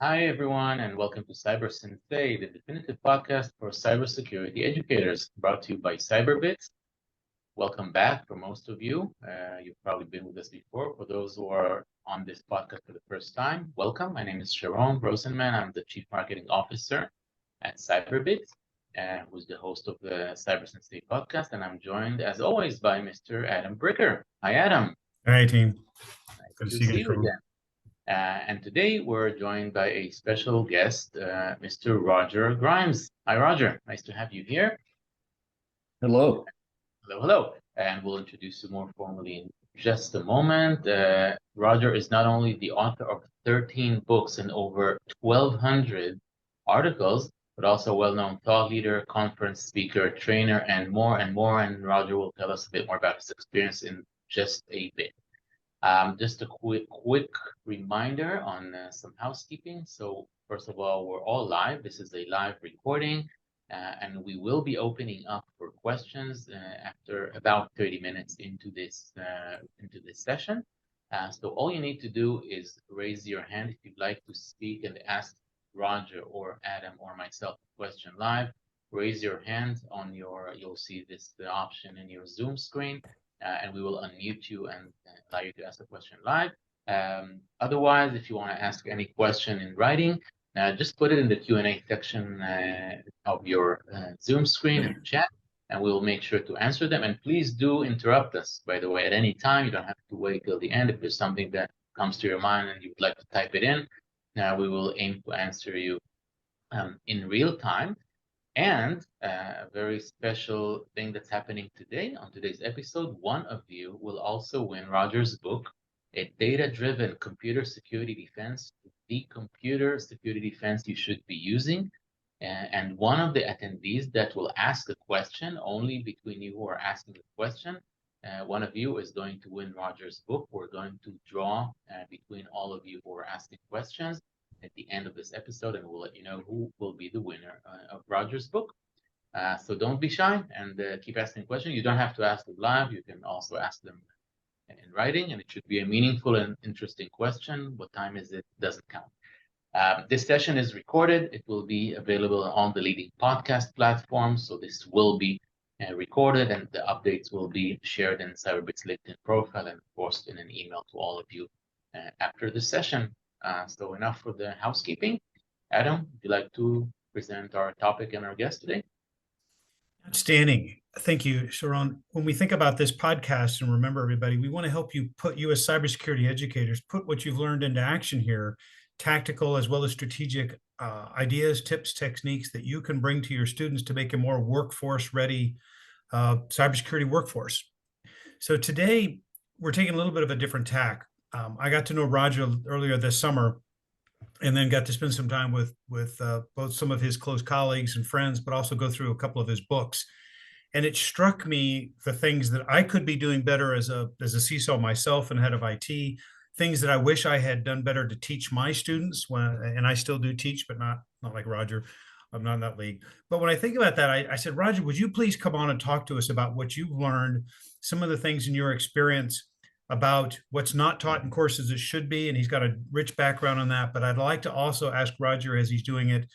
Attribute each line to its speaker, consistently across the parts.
Speaker 1: Hi, everyone, and welcome to Cybersecurity, the definitive podcast for cybersecurity educators, brought to you by Cyberbits. Welcome back for most of you. You've probably been with us before. For those who are on this podcast for the first time, welcome. My name is Sharon Rosenman. I'm the Chief Marketing Officer at Cyberbits, who's the host of the Cybersecurity podcast, and I'm joined, as always, by Mr. Adam Bricker. Hi, Adam.
Speaker 2: Hi, team.
Speaker 1: Nice
Speaker 2: Good to
Speaker 1: to
Speaker 2: see
Speaker 1: see
Speaker 2: you
Speaker 1: you again. And today we're joined by a special guest, Mr. Roger Grimes. Hi, Roger. Nice to have you here.
Speaker 3: Hello.
Speaker 1: Hello, hello. And we'll introduce you more formally in just a moment. Roger is not only the author of 13 books and over 1,200 articles, but also a well-known thought leader, conference speaker, trainer, and more and more. And Roger will tell us a bit more about his experience in just a bit. Just a quick reminder on some housekeeping. So first of all, we're all live. This is a live recording, and we will be opening up for questions after about 30 minutes into this session. So all you need to do is raise your hand if you'd like to speak and ask Roger or Adam or myself a question live. Raise your hand on you'll see this option in your Zoom screen. And we will unmute you and allow you to ask a question live. Otherwise, if you want to ask any question in writing, just put it in the Q&A section of your Zoom screen in the chat, and we will make sure to answer them. And please do interrupt us, by the way, at any time. You don't have to wait till the end. If there's something that comes to your mind and you would like to type it in, we will aim to answer you in real time. And a very special thing that's happening today on today's episode, one of you will also win Roger's book, A Data-Driven Computer Security Defense, the computer security defense you should be using. And one of the attendees that will ask a question, only between you who are asking the question, one of you is going to win Roger's book. We're going to draw between all of you who are asking questions at the end of this episode, and we'll let you know who will be the winner of Roger's book. So don't be shy and keep asking questions. You don't have to ask them live. You can also ask them in writing, and it should be a meaningful and interesting question. What time is it? Doesn't count. This session is recorded. It will be available on the leading podcast platforms. So this will be recorded, and the updates will be shared in Cyberbits LinkedIn profile and, of course, in an email to all of you after the session. So enough for the housekeeping. Adam, would you like to present our topic and our guest today?
Speaker 2: Outstanding. Thank you, Sharon. When we think about this podcast, and remember, everybody, we want to help you as cybersecurity educators, put what you've learned into action here, tactical as well as strategic ideas, tips, techniques that you can bring to your students to make a more workforce-ready cybersecurity workforce. So today, we're taking a little bit of a different tack. I got to know Roger earlier this summer, and then got to spend some time with both some of his close colleagues and friends, but also go through a couple of his books. And it struck me the things that I could be doing better as a CISO myself and head of IT, things that I wish I had done better to teach my students, and I still do teach, but not like Roger. I'm not in that league. But when I think about that, I said, Roger, would you please come on and talk to us about what you've learned, some of the things in your experience about what's not taught in courses it should be, and he's got a rich background on that. But I'd like to also ask Roger, as he's doing it,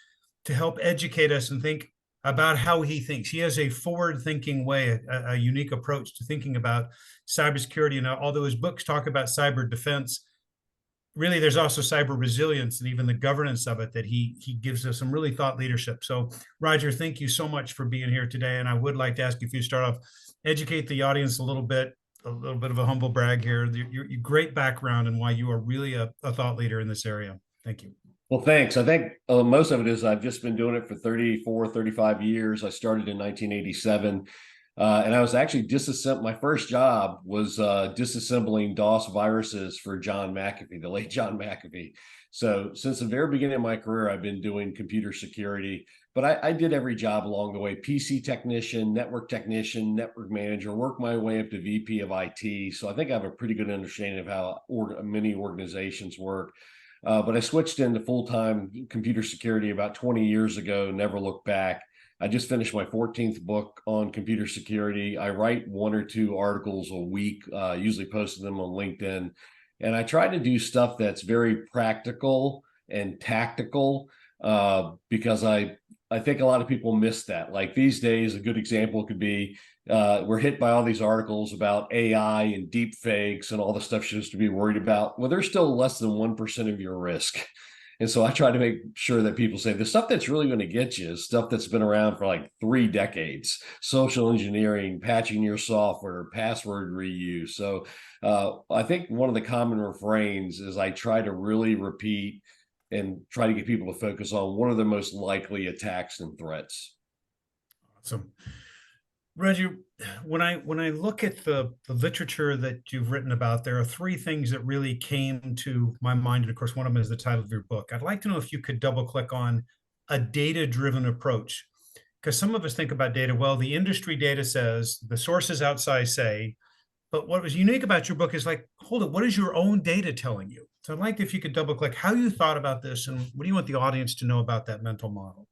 Speaker 2: to help educate us and think about how he thinks. He has a forward-thinking way, a unique approach to thinking about cybersecurity. And although his books talk about cyber defense, really there's also cyber resilience and even the governance of it that he gives us some really thought leadership. So Roger, thank you so much for being here today. And I would like to ask you if you start off, educate the audience a little bit of a humble brag here, your great background and why you are really a thought leader in this area. Thank you.
Speaker 3: Well, thanks. I think most of it is I've just been doing it for 34, 35 years. I started in 1987, and I was actually my first job was disassembling DOS viruses for John McAfee, the late John McAfee. So since the very beginning of my career, I've been doing computer security, but I did every job along the way: PC technician, network manager, worked my way up to VP of IT. So I think I have a pretty good understanding of how many organizations work. But I switched into full-time computer security about 20 years ago, never looked back. I just finished my 14th book on computer security. I write 1 or 2 articles a week, usually posting them on LinkedIn. And I try to do stuff that's very practical and tactical, because I think a lot of people miss that. Like these days, a good example could be we're hit by all these articles about AI and deep fakes and all the stuff you're supposed to be worried about. Well, they're still less than 1% of your risk. And so I try to make sure that people say the stuff that's really going to get you is stuff that's been around for like 3 decades: social engineering, patching your software, password reuse. So I think one of the common refrains is I try to really repeat and try to get people to focus on what are the most likely attacks and threats.
Speaker 2: Awesome. Reggie, when I look at the literature that you've written about, there are 3 things that really came to my mind. And of course, one of them is the title of your book. I'd like to know if you could double click on a data-driven approach. Because some of us think about data, well, the industry data says, the sources outside say, but what was unique about your book is like, hold it, what is your own data telling you? So I'd like if you could double click how you thought about this and what do you want the audience to know about that mental model?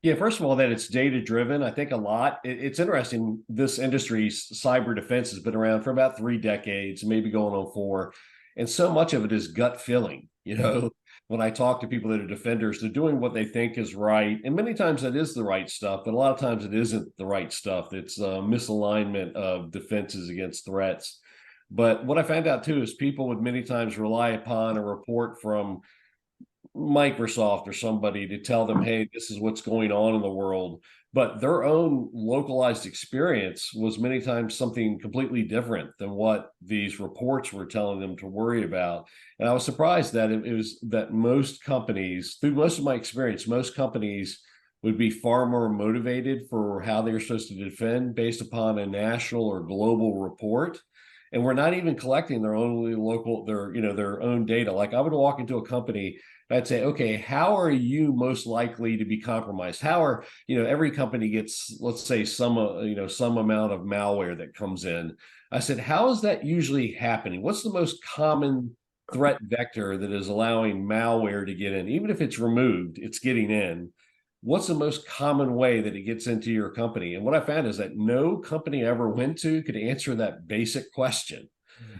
Speaker 3: Yeah, first of all, that it's data driven. I think a lot. It's interesting. This industry's cyber defense has been around for about 3 decades, maybe going on 4. And so much of it is gut feeling. When I talk to people that are defenders, they're doing what they think is right. And many times that is the right stuff, but a lot of times it isn't the right stuff. It's a misalignment of defenses against threats. But what I found out too is people would many times rely upon a report from Microsoft or somebody to tell them, hey, this is what's going on in the world. But their own localized experience was many times something completely different than what these reports were telling them to worry about. And I was surprised that it was that most companies, through most of my experience, most companies would be far more motivated for how they're supposed to defend based upon a national or global report. And we're not even collecting their own local, their own data. Like I would walk into a company, I'd say, okay, how are you most likely to be compromised? How are, every company gets, let's say some amount of malware that comes in. I said, how is that usually happening? What's the most common threat vector that is allowing malware to get in? Even if it's removed, it's getting in. What's the most common way that it gets into your company? And what I found is that no company I ever went to could answer that basic question.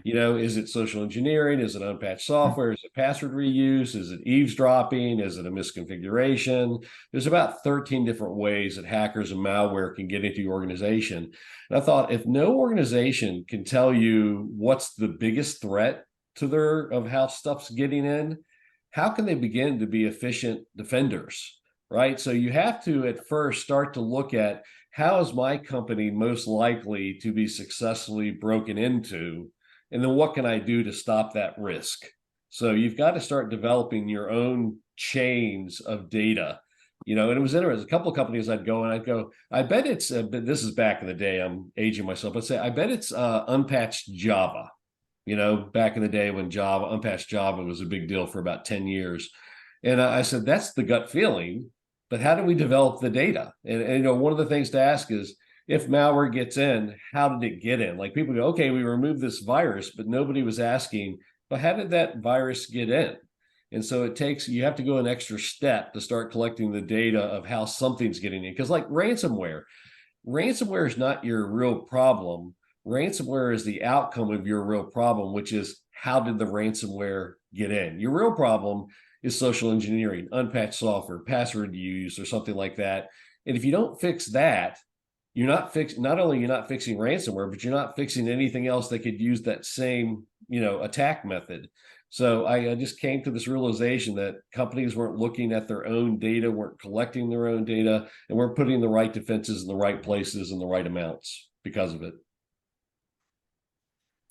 Speaker 3: Is it social engineering? Is it unpatched software? Is it password reuse? Is it eavesdropping? Is it a misconfiguration? There's about 13 different ways that hackers and malware can get into your organization. And I thought, if no organization can tell you what's the biggest threat of how stuff's getting in, how can they begin to be efficient defenders? Right? So you have to at first start to look at, how is my company most likely to be successfully broken into? And then what can I do to stop that risk? So you've got to start developing your own chains of data. And it was interesting. A couple of companies I'd go, I bet it's, but this is back in the day, I'm aging myself. I'd say, I bet it's unpatched Java. Back in the day when unpatched Java was a big deal for about 10 years. And I said, that's the gut feeling, but how do we develop the data? And one of the things to ask is, if malware gets in, how did it get in? Like people go, okay, we removed this virus, but nobody was asking, but how did that virus get in? And so you have to go an extra step to start collecting the data of how something's getting in. Because like ransomware is not your real problem. Ransomware is the outcome of your real problem, which is, how did the ransomware get in? Your real problem is social engineering, unpatched software, password use, or something like that. And if you don't fix that, not only you're not fixing ransomware, but you're not fixing anything else that could use that same, attack method. So I just came to this realization that companies weren't looking at their own data, weren't collecting their own data, and weren't putting the right defenses in the right places and the right amounts because of it.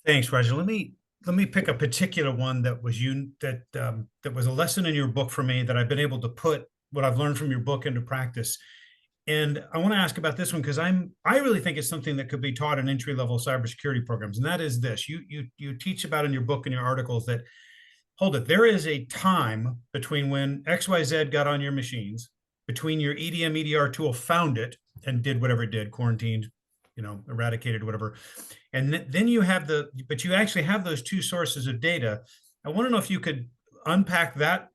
Speaker 2: Thanks, Roger. Let me pick a particular one that was that was a lesson in your book for me, that I've been able to put what I've learned from your book into practice. And I want to ask about this one because I really think it's something that could be taught in entry-level cybersecurity programs. And that is this: you teach about in your book and your articles that, hold it, there is a time between when XYZ got on your machines, between your EDM EDR tool found it and did whatever it did, quarantined, eradicated, whatever. And then you actually have those 2 sources of data. I want to know if you could unpack that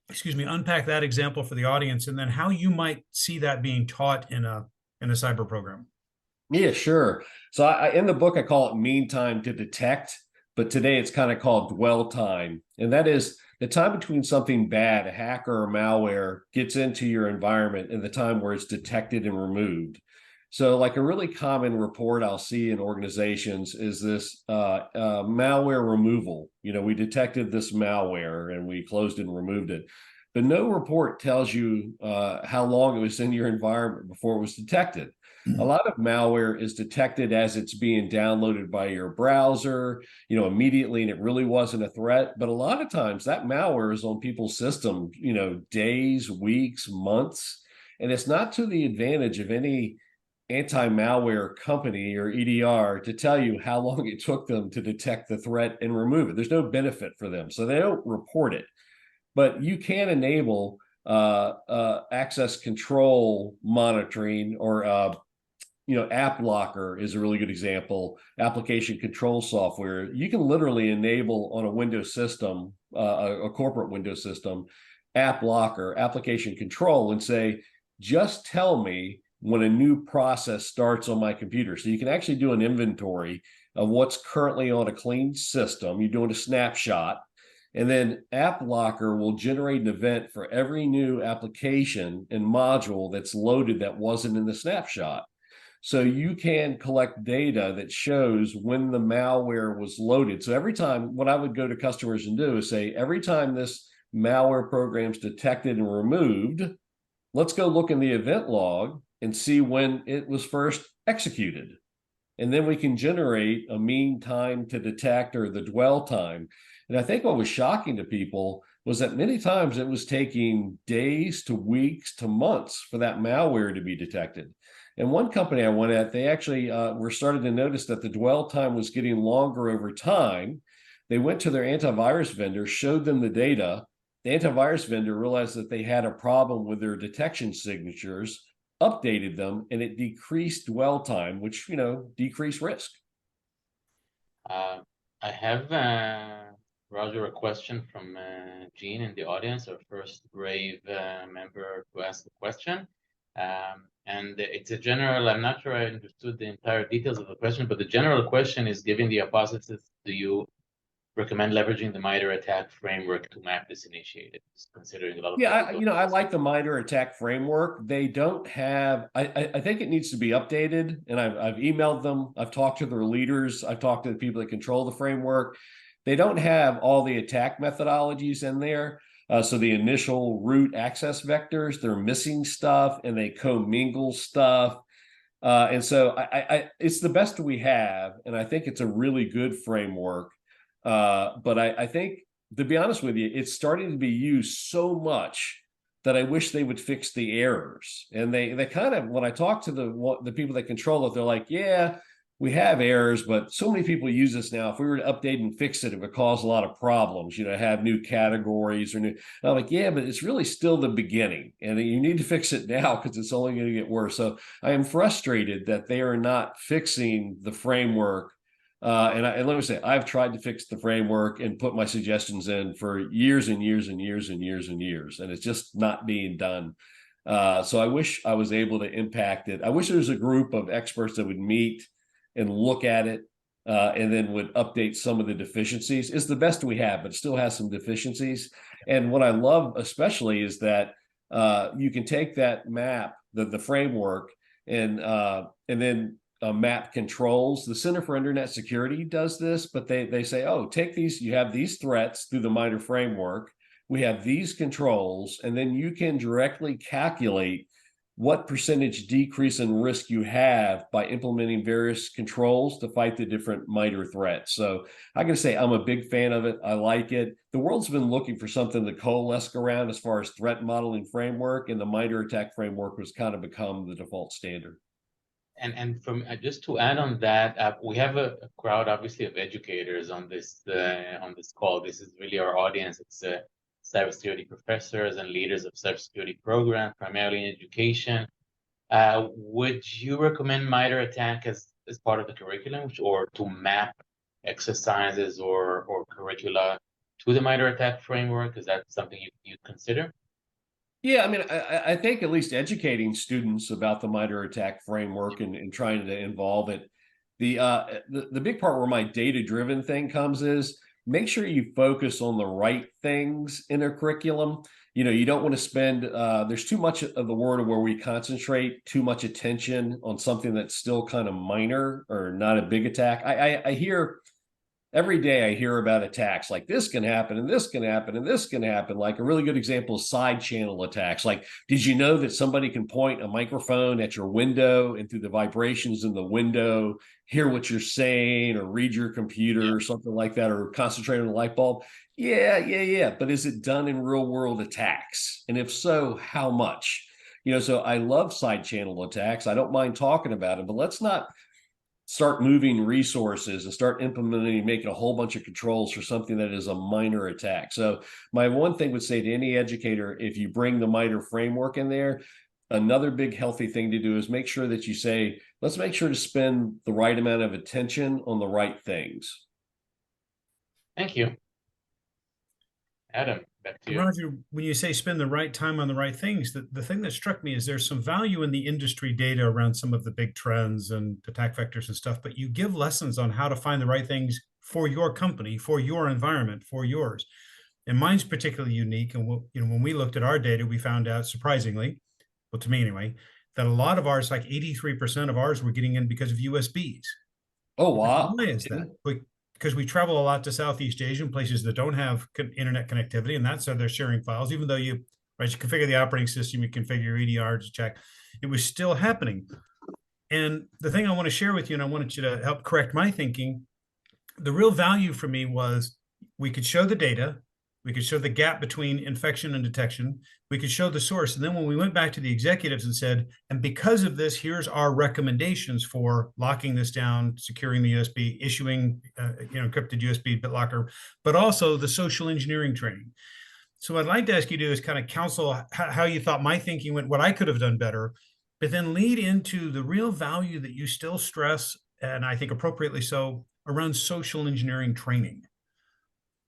Speaker 2: example for the audience, and then how you might see that being taught in a cyber program.
Speaker 3: Yeah, sure. So in the book, I call it mean time to detect, but today it's kind of called dwell time. And that is the time between something bad, a hacker or malware, gets into your environment and the time where it's detected and removed. So like a really common report I'll see in organizations is this malware removal. We detected this malware and we closed it and removed it. But no report tells you how long it was in your environment before it was detected. A lot of malware is detected as it's being downloaded by your browser, immediately, and it really wasn't a threat. But a lot of times that malware is on people's system, days, weeks, months, and it's not to the advantage of any anti-malware company or EDR to tell you how long it took them to detect the threat and remove it. There's no benefit for them, so they don't report it. But you can enable access control monitoring, or app locker is a really good example. Application control software. You can literally enable on a Windows system, a corporate Windows system, app locker, application control, and say, just tell me when a new process starts on my computer. So you can actually do an inventory of what's currently on a clean system. You're doing a snapshot. And then App Locker will generate an event for every new application and module that's loaded that wasn't in the snapshot. So you can collect data that shows when the malware was loaded. So every time, what I would go to customers and do is say, every time this malware program's detected and removed, let's go look in the event log and see when it was first executed. And then we can generate a mean time to detect, or the dwell time. And I think what was shocking to people was that many times it was taking days to weeks to months for that malware to be detected. And one company I went at, they actually were starting to notice that the dwell time was getting longer over time. They went to their antivirus vendor, showed them the data. The antivirus vendor realized that they had a problem with their detection signatures, updated them, and it decreased dwell time, which, decreased risk.
Speaker 1: I have, Roger, a question from Gene in the audience, our first brave member to ask the question. And it's a general, I'm not sure I understood the entire details of the question, but the general question is, given the hypothesis, do you recommend leveraging the MITRE ATT&CK framework to map this initiative, considering a lot of
Speaker 3: I like the MITRE ATT&CK framework. They don't have, I think it needs to be updated, and I've emailed them, I've talked to their leaders, I've talked to the people that control the framework. They don't have all the attack methodologies in there. So the initial root access vectors, they're missing stuff, and they commingle stuff. And so it's the best we have, and I think it's a really good framework. But I think, to be honest with you, it's starting to be used so much that I wish they would fix the errors. And they kind of, when I talk to the people that control it, they're like, yeah, we have errors, but so many people use this now. If we were to update and fix it, it would cause a lot of problems, have new categories or new. And I'm like, yeah, but it's really still the beginning, and you need to fix it now because it's only going to get worse. So I am frustrated that they are not fixing the framework. And let me say, I've tried to fix the framework and put my suggestions in for years and years and years and years and years, and it's just not being done. So I wish I was able to impact it. I wish there was a group of experts that would meet and look at it, and then would update some of the deficiencies. It's the best we have, but it still has some deficiencies. And what I love especially is that you can take that map, the framework, and then map controls. The Center for Internet Security does this, but they say, oh, take these, you have these threats through the MITRE framework, we have these controls, and then you can directly calculate what percentage decrease in risk you have by implementing various controls to fight the different MITRE threats. So I gotta say, I'm a big fan of it. I like it. The world's been looking for something to coalesce around as far as threat modeling framework, and the MITRE ATT&CK framework was kind of become the default standard.
Speaker 1: And from just to add on that, we have a crowd, obviously, of educators on this call. This is really our audience. It's cybersecurity professors and leaders of cybersecurity programs, primarily in education. Would you recommend MITRE ATT&CK as part of the curriculum, or to map exercises or curricula to the MITRE ATT&CK framework? Is that something you consider?
Speaker 3: Yeah, I mean, I think at least educating students about the MITRE ATT&CK framework and trying to involve it. The big part where my data-driven thing comes is, make sure you focus on the right things in a curriculum. You don't want to spend, there's too much of the world where we concentrate too much attention on something that's still kind of minor or not a big attack. I hear every day I hear about attacks like this can happen and this can happen and this can happen. Like a really good example is side channel attacks. Like, did you know that somebody can point a microphone at your window and through the vibrations in the window, hear what you're saying or read your computer or something like that, or concentrate on the light bulb? Yeah. But is it done in real world attacks? And if so, how much? So I love side channel attacks. I don't mind talking about it, but let's not start moving resources and start implementing, making a whole bunch of controls for something that is a minor attack. So my one thing would say to any educator, if you bring the MITRE framework in there, another big healthy thing to do is make sure that you say, let's make sure to spend the right amount of attention on the right things.
Speaker 1: Thank you. Adam, back to you.
Speaker 2: Roger, when you say spend the right time on the right things, the thing that struck me is there's some value in the industry data around some of the big trends and attack vectors and stuff, but you give lessons on how to find the right things for your company, for your environment, for yours. And mine's particularly unique. And when we looked at our data, we found out, surprisingly, well, to me anyway, that a lot of ours, like 83% of ours, were getting in because of USBs.
Speaker 3: Oh, wow.
Speaker 2: Why is that? Because we travel a lot to Southeast Asian places that don't have internet connectivity, and that's how they're sharing files. Even though you configure the operating system, you configure your EDR to check, it was still happening. And the thing I want to share with you, and I wanted you to help correct my thinking, the real value for me was we could show the data, we could show the gap between infection and detection, we could show the source. And then when we went back to the executives and said, and because of this, here's our recommendations for locking this down, securing the USB, issuing encrypted USB BitLocker, but also the social engineering training. So what I'd like to ask you to do is kind of counsel how you thought my thinking went, what I could have done better, but then lead into the real value that you still stress, and I think appropriately so, around social engineering training.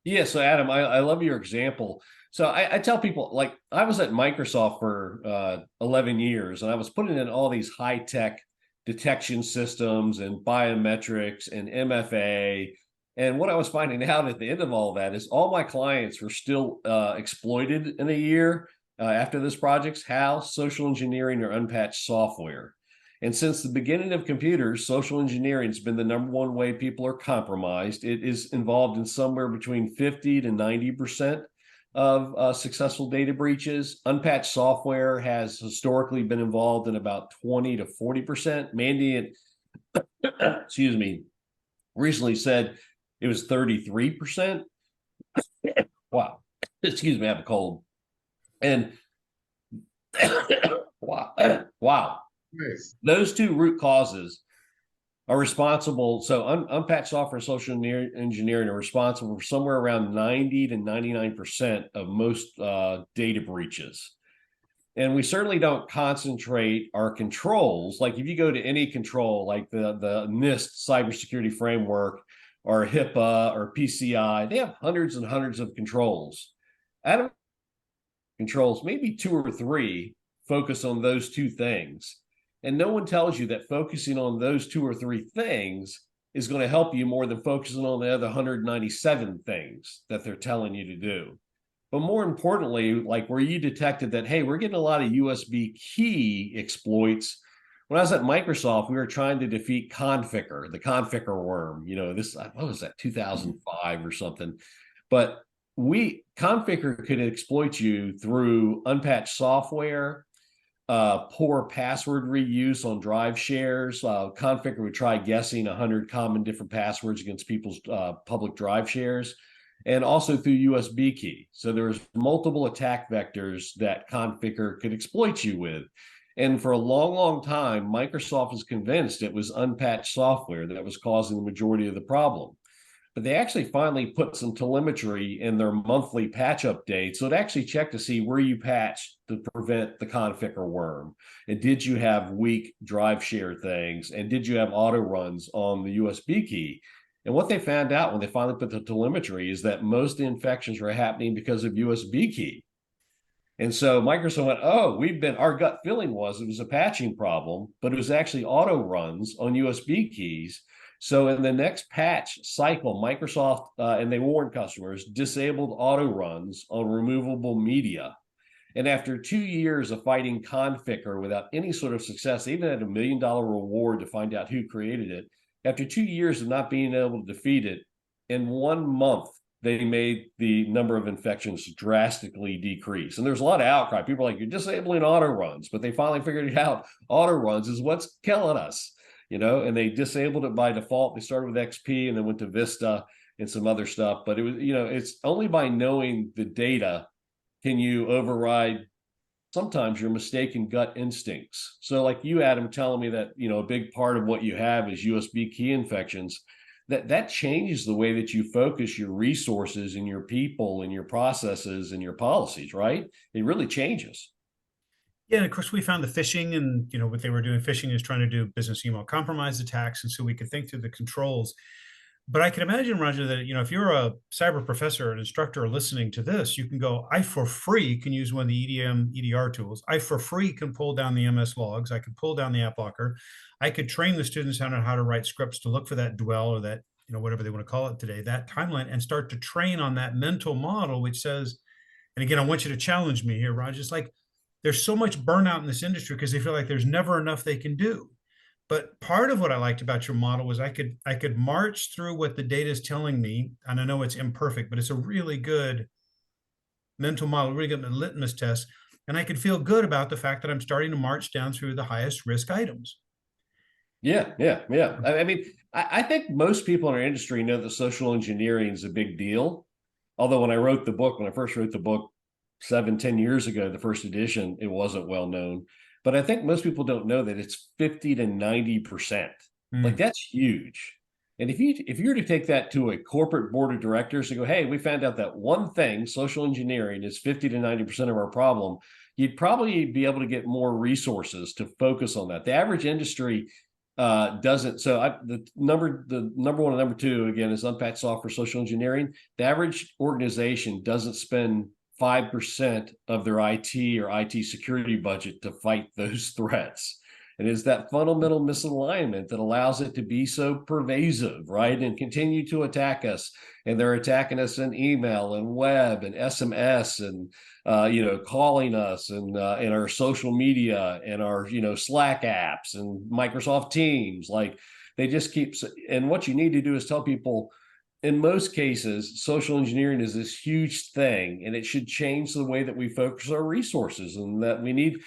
Speaker 3: Yeah, so Adam, I love your example. So I tell people, like, I was at Microsoft for 11 years, and I was putting in all these high-tech detection systems and biometrics and MFA. And what I was finding out at the end of all that is all my clients were still exploited in a year after this project's how social engineering or unpatched software. And since the beginning of computers, social engineering has been the number one way people are compromised. It is involved in somewhere between 50 to 90% of successful data breaches. Unpatched software has historically been involved in about 20 to 40%. Mandy, excuse me, recently said it was 33%. Wow. Excuse me, I have a cold. And wow.
Speaker 1: Nice.
Speaker 3: Those two root causes are responsible. So unpatched software and social engineering are responsible for somewhere around 90 to 99% of most data breaches. And we certainly don't concentrate our controls. Like if you go to any control, like the NIST cybersecurity framework or HIPAA or PCI, they have hundreds and hundreds of controls. Out of controls, maybe 2 or 3 focus on those 2 things. And no one tells you that focusing on those 2 or 3 things is going to help you more than focusing on the other 197 things that they're telling you to do. But more importantly, like where you detected that, hey, we're getting a lot of USB key exploits. When I was at Microsoft, we were trying to defeat Conficker, the Conficker worm. This, what was that, 2005 or something. But Conficker could exploit you through unpatched software, poor password reuse on drive shares. Conficker would try guessing 100 common different passwords against people's public drive shares, and also through USB key. So there's multiple attack vectors that Conficker could exploit you with. And for a long, long time, Microsoft was convinced it was unpatched software that was causing the majority of the problem. But they actually finally put some telemetry in their monthly patch updates. So it actually checked to see where you patched to prevent the Conficker worm. And did you have weak drive share things? And did you have auto runs on the USB key? And what they found out when they finally put the telemetry is that most of the infections were happening because of USB key. And so Microsoft went, oh, our gut feeling was it was a patching problem, but it was actually auto runs on USB keys. So in the next patch cycle, Microsoft, and they warned customers, disabled auto runs on removable media. And after 2 years of fighting Conficker without any sort of success, they even had $1 million reward to find out who created it. After 2 years of not being able to defeat it, in 1 month, they made the number of infections drastically decrease. And there's a lot of outcry. People are like, you're disabling auto runs, but they finally figured it out. Auto runs is what's killing us, and they disabled it by default. They started with XP and then went to Vista and some other stuff. But it was, it's only by knowing the data can you override sometimes your mistaken gut instincts. So like you, Adam, telling me that, a big part of what you have is USB key infections. That changes the way that you focus your resources and your people and your processes and your policies, right? It really changes.
Speaker 2: Yeah, and of course we found the phishing, and what they were doing. Phishing is trying to do business email compromise attacks, and so we could think through the controls. But I can imagine, Roger, that if you're a cyber professor, an instructor listening to this, you can go, I for free can use one of the EDM, EDR tools. I for free can pull down the MS logs. I can pull down the app locker. I could train the students on how to write scripts to look for that dwell, or that, whatever they want to call it today, that timeline, and start to train on that mental model, which says, and again, I want you to challenge me here, Roger. It's like there's so much burnout in this industry because they feel like there's never enough they can do. But part of what I liked about your model was I could march through what the data is telling me, and I know it's imperfect, but it's a really good mental model, really good litmus test, and I could feel good about the fact that I'm starting to march down through the highest risk items.
Speaker 3: Yeah. I mean, I think most people in our industry know that social engineering is a big deal. Although when I first wrote the book 7-10 years ago, the first edition, it wasn't well known. But I think most people don't know that it's 50 to 90%. Like that's huge. And if you were to take that to a corporate board of directors and go, hey, we found out that one thing, social engineering, is 50 to 90% of our problem, you'd probably be able to get more resources to focus on that. The average industry doesn't. So the number one and number two, again, is Unpatched Software social engineering. The average organization doesn't spend 5% of their IT or IT security budget to fight those threats. And it's that fundamental misalignment that allows it to be so pervasive, right? And continue to attack us. And they're attacking us in email and web and SMS and, calling us and in our social media and our, Slack apps and Microsoft Teams. Like they just keep, and what you need to do is tell people, in most cases, social engineering is this huge thing, and it should change the way that we focus our resources, and that we need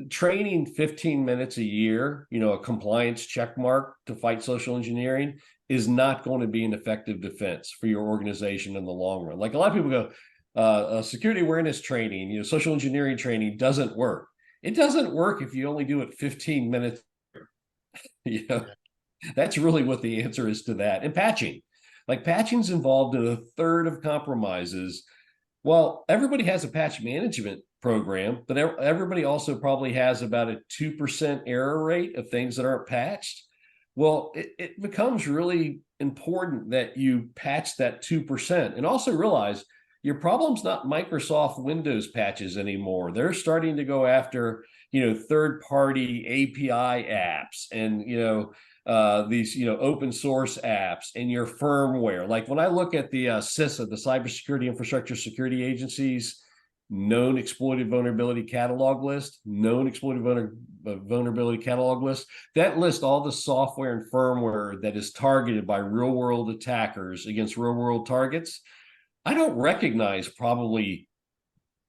Speaker 3: training 15 minutes a year, a compliance check mark to fight social engineering is not going to be an effective defense for your organization in the long run. Like a lot of people go, security awareness training, social engineering training doesn't work. It doesn't work if you only do it 15 minutes. That's really what the answer is to that. And patching. Like patching's involved in a third of compromises. Well, everybody has a patch management program, but everybody also probably has about a 2% error rate of things that aren't patched. Well, it becomes really important that you patch that 2%, and also realize your problem's not Microsoft Windows patches anymore. They're starting to go after, third-party API apps and, these, open source apps and your firmware. Like when I look at the CISA, the Cybersecurity Infrastructure Security Agency's known exploited vulnerability catalog list, that lists all the software and firmware that is targeted by real world attackers against real world targets. I don't recognize probably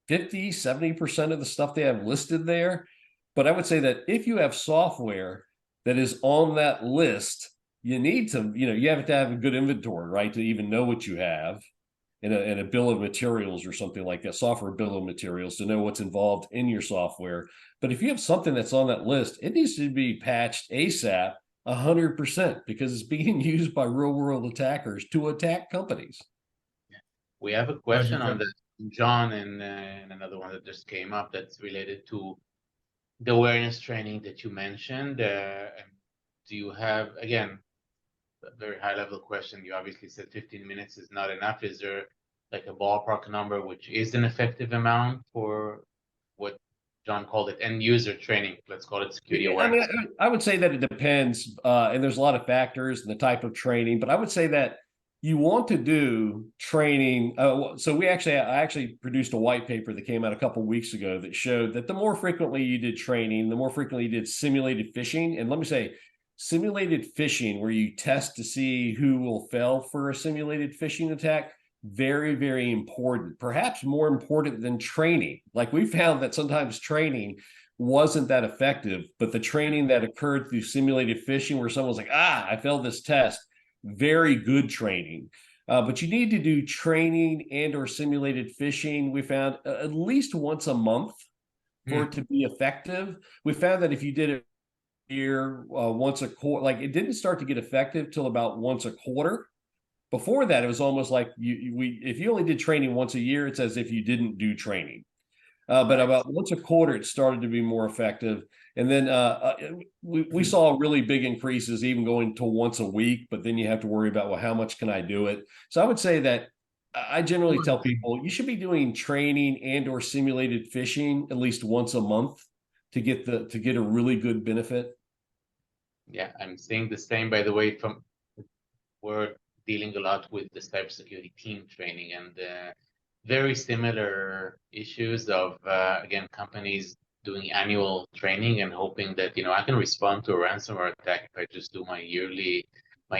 Speaker 3: 50, 70% of the stuff they have listed there. But I would say that if you have software that is on that list, you need to, you have to have a good inventory, right? To even know what you have in a bill of materials or something like that, software bill of materials, to know what's involved in your software. But if you have something that's on that list, it needs to be patched ASAP 100%, because it's being used by real world attackers to attack companies.
Speaker 1: We have a question on this, John, and another one that just came up that's related to the awareness training that you mentioned. Do you have, again, a very high level question? You obviously said 15 minutes is not enough. Is there like a ballpark number which is an effective amount for what John called it end user training. Let's call it security
Speaker 3: I
Speaker 1: awareness.
Speaker 3: mean, I would say that it depends, and there's a lot of factors and the type of training, but I would say that you want to do training. So I actually produced a white paper that came out a couple of weeks ago that showed that the more frequently you did training, the more frequently you did simulated phishing. And let me say, simulated phishing, where you test to see who will fail for a simulated phishing attack, very, very important, perhaps more important than training. Like we found that sometimes training wasn't that effective, but the training that occurred through simulated phishing, where someone's like, I failed this test, very good training. But you need to do training and or simulated phishing. We found at least once a month for it to be effective. We found that if you did it year, once a quarter, like it didn't start to get effective till about once a quarter. Before that, it was almost like if you only did training once a year, it's as if you didn't do training. But about once a quarter, it started to be more effective. And then we saw really big increases, even going to once a week. But then you have to worry about, well, how much can I do it? So I would say that I generally tell people you should be doing training and or simulated phishing at least once a month to get a really good benefit.
Speaker 1: Yeah, I'm seeing the same, by the way, we're dealing a lot with the cybersecurity team training and very similar issues of, again, companies doing annual training and hoping that, I can respond to a ransomware attack if I just do my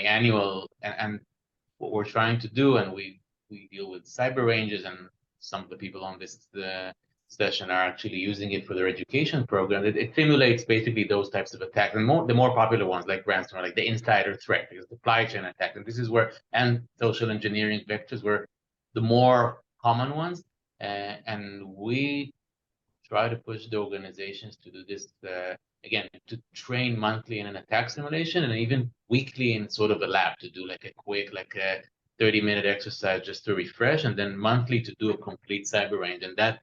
Speaker 1: annual, and what we're trying to do, and we deal with cyber ranges, and some of the people on this session are actually using it for their education program. It simulates basically those types of attacks, and the more popular ones like ransomware, like the insider threat, the supply chain attack, and this is where, and social engineering vectors were the more common ones, and we try to push the organizations to do this again, to train monthly in an attack simulation, and even weekly in sort of a lab to do like a quick, like a 30-minute exercise just to refresh, and then monthly to do a complete cyber range. And that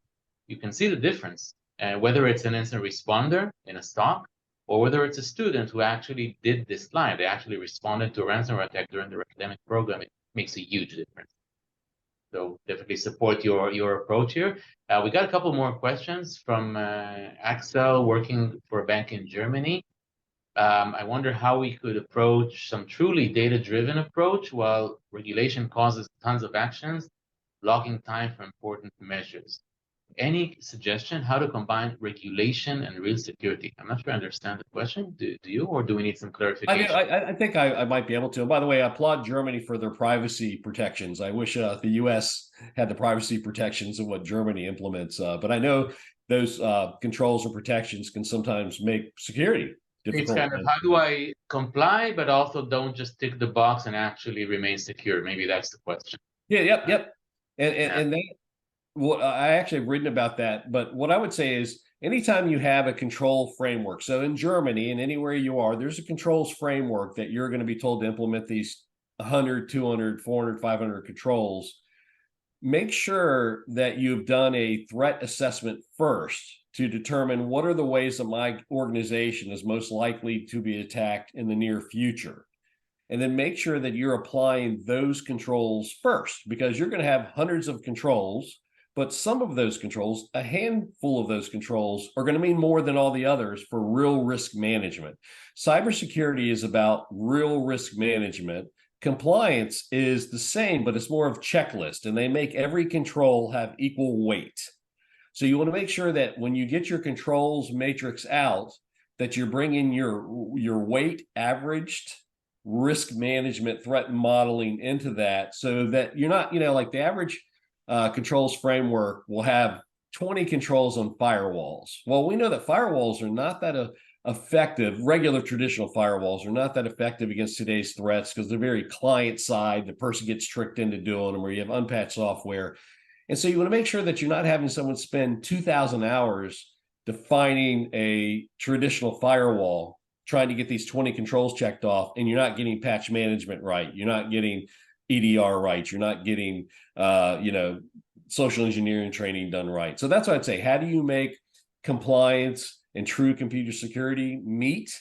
Speaker 1: you can see the difference, whether it's an incident responder in a SOC or whether it's a student who actually did this line, they actually responded to a ransomware attack during their academic program. It makes a huge difference. So definitely support your approach here. We got a couple more questions from Axel, working for a bank in Germany. I wonder how we could approach some truly data-driven approach while regulation causes tons of actions, blocking time for important measures. Any suggestion how to combine regulation and real security? I'm not sure I understand the question. Do you, or do we need some clarification?
Speaker 3: I think I might be able to. And by the way, I applaud Germany for their privacy protections. I wish the U.S. had the privacy protections of what Germany implements. But I know those controls or protections can sometimes make security difficult.
Speaker 1: It's kind of, how do I comply, but also don't just tick the box and actually remain secure? Maybe that's the question.
Speaker 3: Yeah, yep. And then, well, I actually have written about that. But what I would say is, anytime you have a control framework, so in Germany and anywhere you are, there's a controls framework that you're going to be told to implement these 100, 200, 400, 500 controls. Make sure that you've done a threat assessment first to determine what are the ways that my organization is most likely to be attacked in the near future. And then make sure that you're applying those controls first, because you're going to have hundreds of controls. But some of those controls, a handful of those controls, are going to mean more than all the others for real risk management. Cybersecurity is about real risk management. Compliance is the same, but it's more of checklist, and they make every control have equal weight. So you want to make sure that when you get your controls matrix out, that you're bringing your weight averaged risk management threat modeling into that, so that you're not, like the average controls framework will have 20 controls on firewalls. Well, we know that firewalls are not that effective. Regular traditional firewalls are not that effective against today's threats because they're very client side. The person gets tricked into doing them, or you have unpatched software. And so you want to make sure that you're not having someone spend 2,000 hours defining a traditional firewall, trying to get these 20 controls checked off, and you're not getting patch management right. You're not getting EDR right. You're not getting, social engineering training done right. So that's what I'd say. How do you make compliance and true computer security meet?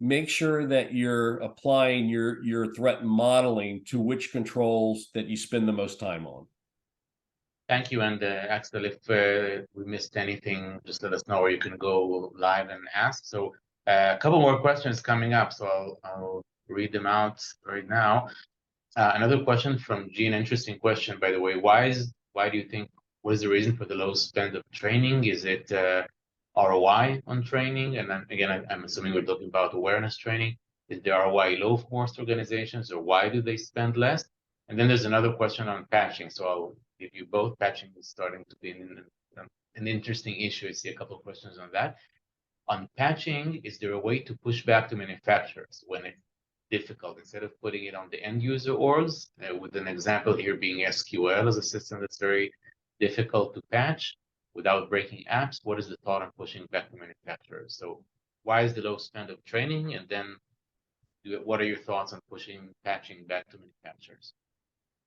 Speaker 3: Make sure that you're applying your threat modeling to which controls that you spend the most time on.
Speaker 1: Thank you. And Axel, if we missed anything, just let us know, or you can go live and ask. So a couple more questions coming up, so I'll read them out right now. Another question from Gene, interesting question, by the way. Why do you think, what is the reason for the low spend of training? Is it ROI on training? And then again, I'm assuming we're talking about awareness training. Is the ROI low for most organizations, or why do they spend less? And then there's another question on patching. So I'll give you both. Patching is starting to be an interesting issue. I see a couple of questions on that. On patching, is there a way to push back to manufacturers when it's difficult, instead of putting it on the end user orgs, with an example here being SQL as a system that's very difficult to patch without breaking apps? What is the thought on pushing back to manufacturers? So why is the low spend of training? And then what are your thoughts on pushing patching back to manufacturers?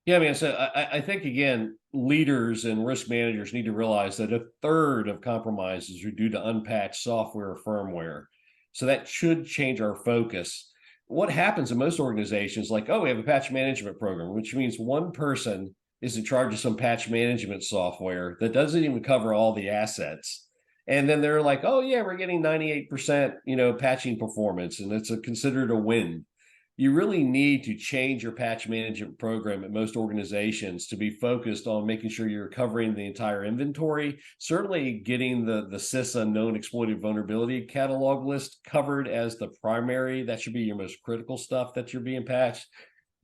Speaker 3: Yeah, man. So I think, again, leaders and risk managers need to realize that a third of compromises are due to unpatched software or firmware. So that should change our focus. What happens in most organizations, like, oh, we have a patch management program, which means one person is in charge of some patch management software that doesn't even cover all the assets. And then they're like, oh, yeah, we're getting 98%, patching performance, and it's considered a win. You really need to change your patch management program at most organizations to be focused on making sure you're covering the entire inventory, certainly getting the CISA known exploited vulnerability catalog list covered as the primary. That should be your most critical stuff that you're being patched,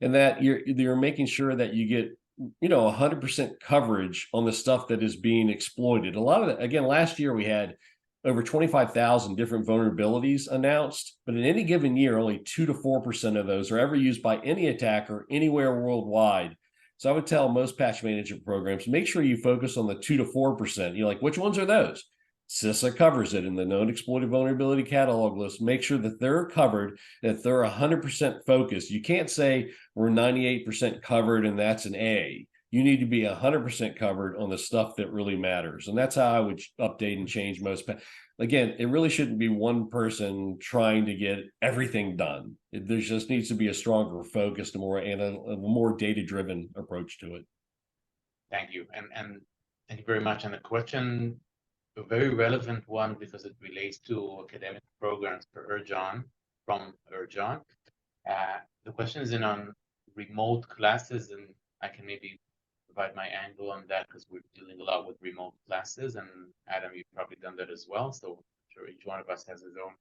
Speaker 3: and that you're making sure that you get 100% coverage on the stuff that is being exploited. A lot of that, again, last year we had over 25,000 different vulnerabilities announced, but in any given year, only 2 to 4% of those are ever used by any attacker anywhere worldwide. So I would tell most patch management programs, make sure you focus on the 2 to 4%. You're like, which ones are those? CISA covers it in the known exploited vulnerability catalog list. Make sure that they're covered, that they're 100% focused. You can't say we're 98% covered and that's an A. You need to be 100% covered on the stuff that really matters. And that's how I would update and change most. Again, it really shouldn't be one person trying to get everything done. There just needs to be a stronger focus and a more data-driven approach to it.
Speaker 1: Thank you. And thank you very much. And the question, a very relevant one, because it relates to academic programs for Erjan, from Erjan. The question is on remote classes, and I can maybe provide my angle on that because we're dealing a lot with remote classes, and Adam, you've probably done that as well. So I'm sure each one of us has his own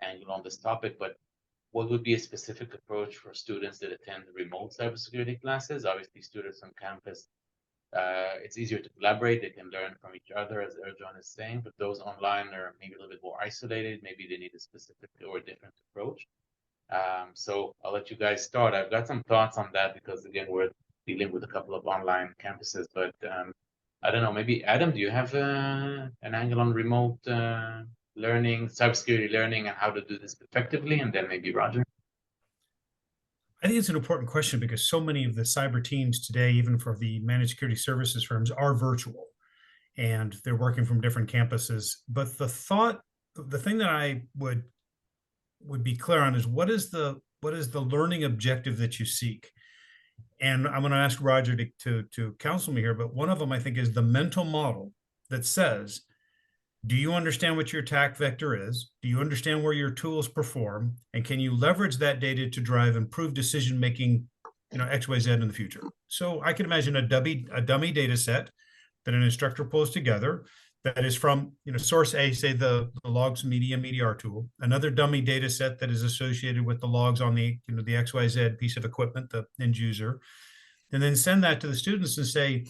Speaker 1: angle on this topic, but what would be a specific approach for students that attend remote cybersecurity classes? Obviously, students on campus, it's easier to collaborate. They can learn from each other, as Erjan is saying, but those online are maybe a little bit more isolated. Maybe they need a specific or different approach. So I'll let you guys start. I've got some thoughts on that because, again, we're dealing with a couple of online campuses, but I don't know, maybe Adam, do you have an angle on remote learning, cybersecurity learning, and how to do this effectively? And then maybe Roger.
Speaker 2: I think it's an important question because so many of the cyber teams today, even for the managed security services firms, are virtual and they're working from different campuses. But the thing that I would be clear on is what is the learning objective that you seek? And I'm going to ask Roger to counsel me here, but one of them I think is the mental model that says, do you understand what your attack vector is? Do you understand where your tools perform? And can you leverage that data to drive improved decision-making, XYZ in the future? So I can imagine a dummy data set that an instructor pulls together that is from, source A, say the logs media tool, another dummy data set that is associated with the logs on the, the XYZ piece of equipment, the end user, and then send that to the students and say,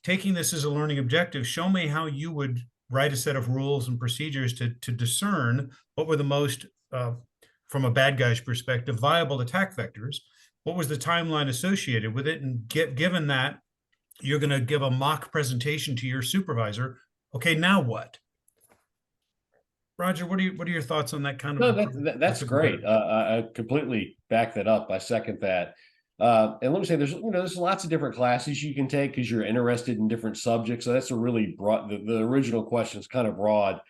Speaker 2: taking this as a learning objective, show me how you would write a set of rules and procedures to discern what were the most, from a bad guy's perspective, viable attack vectors. What was the timeline associated with it? And given that, you're going to give a mock presentation to your supervisor. Okay, now what? Roger, what are your thoughts on that kind of?
Speaker 3: No, that's great. I completely back that up. I second that. And let me say, there's lots of different classes you can take because you're interested in different subjects. So that's a really broad. The original question is kind of broad.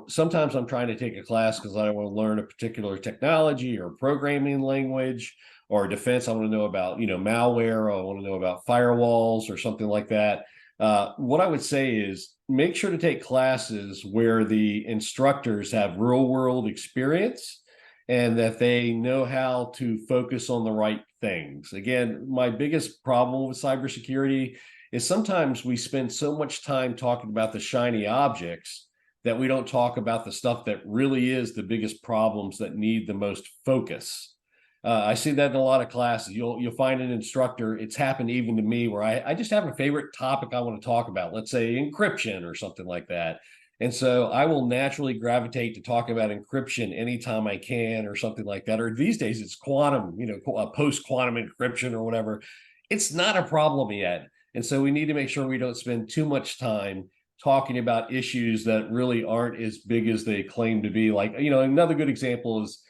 Speaker 3: Sometimes I'm trying to take a class because I want to learn a particular technology or programming language or defense. I want to know about malware. Or I want to know about firewalls or something like that. What I would say is make sure to take classes where the instructors have real world experience and that they know how to focus on the right things. Again, my biggest problem with cybersecurity is sometimes we spend so much time talking about the shiny objects that we don't talk about the stuff that really is the biggest problems that need the most focus. I see that in a lot of classes. You'll find an instructor. It's happened even to me where I just have a favorite topic I want to talk about. Let's say encryption or something like that. And so I will naturally gravitate to talk about encryption anytime I can or something like that. Or these days it's quantum, post quantum encryption or whatever. It's not a problem yet. And so we need to make sure we don't spend too much time talking about issues that really aren't as big as they claim to be. Like, another good example is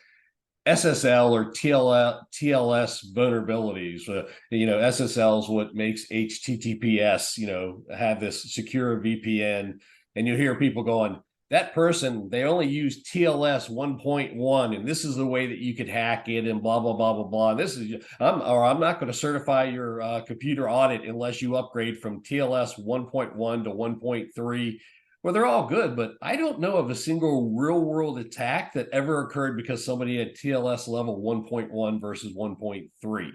Speaker 3: SSL or TLS vulnerabilities. SSL is what makes HTTPS, have this secure VPN. And you hear people going, that person, they only use TLS 1.1, and this is the way that you could hack it, and blah, blah, blah, blah, blah. I'm not going to certify your computer audit unless you upgrade from TLS 1.1 to 1.3. Well, they're all good, but I don't know of a single real world attack that ever occurred because somebody had TLS level 1.1 versus 1.3.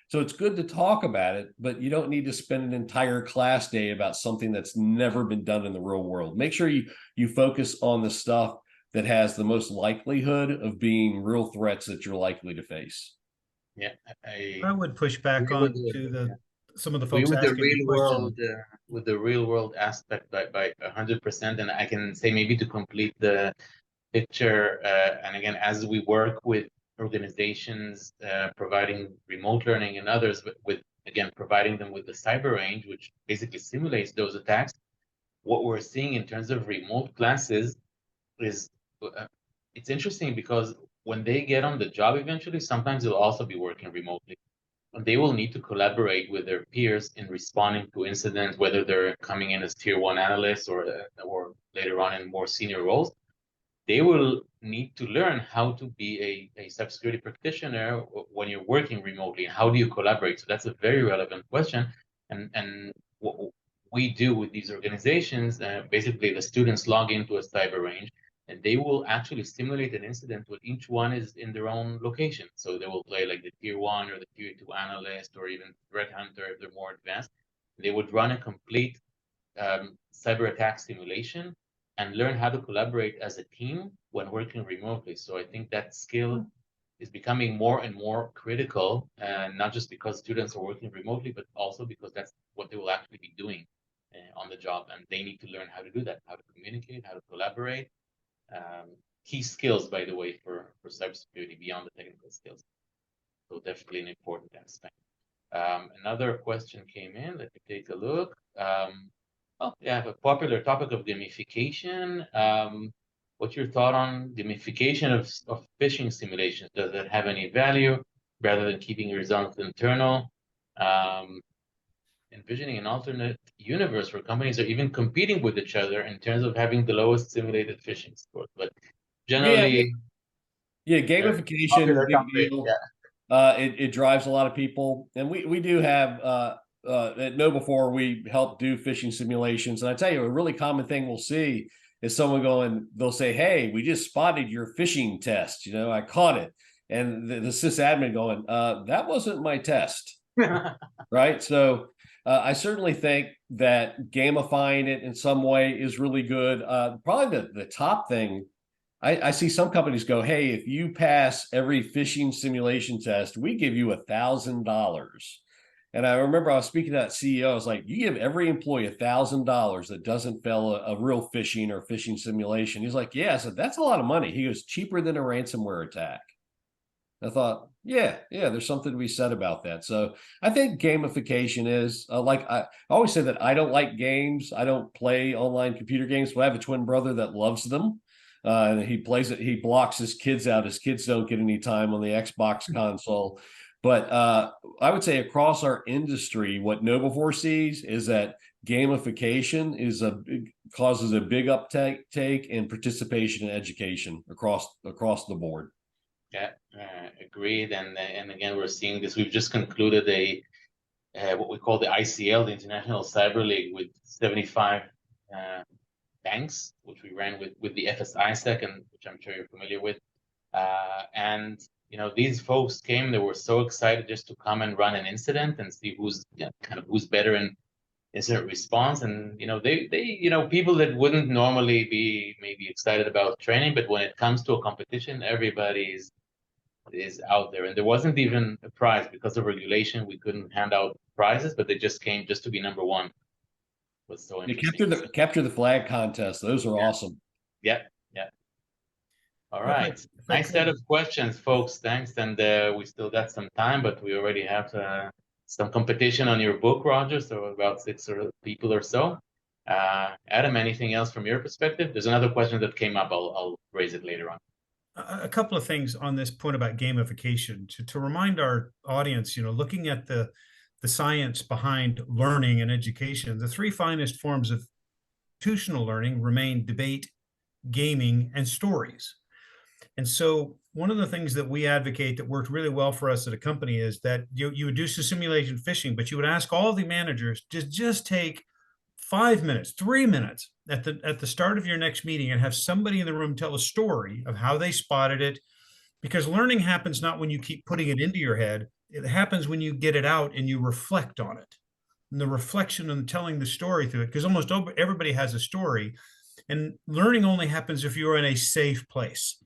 Speaker 3: So it's good to talk about it, but you don't need to spend an entire class day about something that's never been done in the real world. Make sure you focus on the stuff that has the most likelihood of being real threats that you're likely to face.
Speaker 1: Yeah,
Speaker 2: I would push back on to some of the folks
Speaker 1: with the
Speaker 2: asking
Speaker 1: real
Speaker 2: the question.
Speaker 1: world, with the real world aspect by 100%. And I can say, maybe to complete the picture, and again, as we work with organizations providing remote learning and others, with again providing them with the cyber range, which basically simulates those attacks, what we're seeing in terms of remote classes is it's interesting, because when they get on the job eventually, sometimes they'll also be working remotely. They will need to collaborate with their peers in responding to incidents, whether they're coming in as tier one analysts or later on in more senior roles. They will need to learn how to be a cybersecurity practitioner when you're working remotely. How do you collaborate? So that's a very relevant question. And what we do with these organizations, basically the students log into a cyber range, and they will actually simulate an incident when each one is in their own location. So they will play like the tier one or the tier two analyst, or even threat hunter if they're more advanced. They would run a complete cyber attack simulation and learn how to collaborate as a team when working remotely. So I think that skill is becoming more and more critical, and not just because students are working remotely, but also because that's what they will actually be doing on the job, and they need to learn how to do that, how to communicate, how to collaborate. Key skills, by the way, for cybersecurity beyond the technical skills. So definitely an important aspect. Another question came in. Let me take a look. A popular topic of gamification. What's your thought on gamification of phishing simulations? Does it have any value rather than keeping results internal? Envisioning an alternate universe where companies are even competing with each other in terms of having the lowest simulated phishing score. But generally,
Speaker 3: gamification,
Speaker 1: popular
Speaker 3: big
Speaker 1: topic.
Speaker 3: deal.
Speaker 1: Yeah.
Speaker 3: It drives a lot of people, and we do have at KnowBe4 we help do phishing simulations. And I tell you, a really common thing we'll see is someone going, they'll say, "Hey, we just spotted your phishing test. I caught it," and the sysadmin going, "That wasn't my test." Right. So I certainly think that gamifying it in some way is really good. Probably the top thing, I see some companies go, "Hey, if you pass every phishing simulation test, we give you $1,000." And I remember I was speaking to that CEO. I was like, "You give every employee $1,000 that doesn't fail a real phishing or phishing simulation." He's like, "Yeah." I said, "That's a lot of money." He goes, "Cheaper than a ransomware attack." I thought, yeah, there's something to be said about that. So I think gamification is I always say that I don't like games. I don't play online computer games, but I have a twin brother that loves them. And he plays it. He blocks his kids out. His kids don't get any time on the Xbox console. But I would say across our industry, what KnowBe4 sees is that gamification causes a big uptake in participation in education across the board.
Speaker 1: Yeah, agreed. And again, we're seeing this. We've just concluded a what we call the ICL, the International Cyber League, with 75 banks, which we ran with the FSISEC, and which I'm sure you're familiar with. And these folks came; they were so excited just to come and run an incident and see who's who's better in incident response. And they people that wouldn't normally be maybe excited about training, but when it comes to a competition, everybody is out there. And there wasn't even a prize because of regulation. We couldn't hand out prizes, but they just came just to be number one. Was so
Speaker 3: You
Speaker 1: interesting.
Speaker 3: capture the flag contest. Those are awesome.
Speaker 1: Yeah. All right. Nice set of questions, folks. Thanks. And we still got some time, but we already have some competition on your book, Roger. So about 6 people or so. Adam, anything else from your perspective? There's another question that came up. I'll raise it later on.
Speaker 2: A couple of things on this point about gamification to remind our audience, looking at the science behind learning and education, the three finest forms of institutional learning remain debate, gaming, and stories. And so one of the things that we advocate that worked really well for us at a company is that you would do some simulation phishing, but you would ask all the managers to just take 5 minutes, 3 minutes at the start of your next meeting and have somebody in the room tell a story of how they spotted it. Because learning happens not when you keep putting it into your head, it happens when you get it out and you reflect on it. And the reflection and telling the story through it, because almost everybody has a story, and learning only happens if you're in a safe place.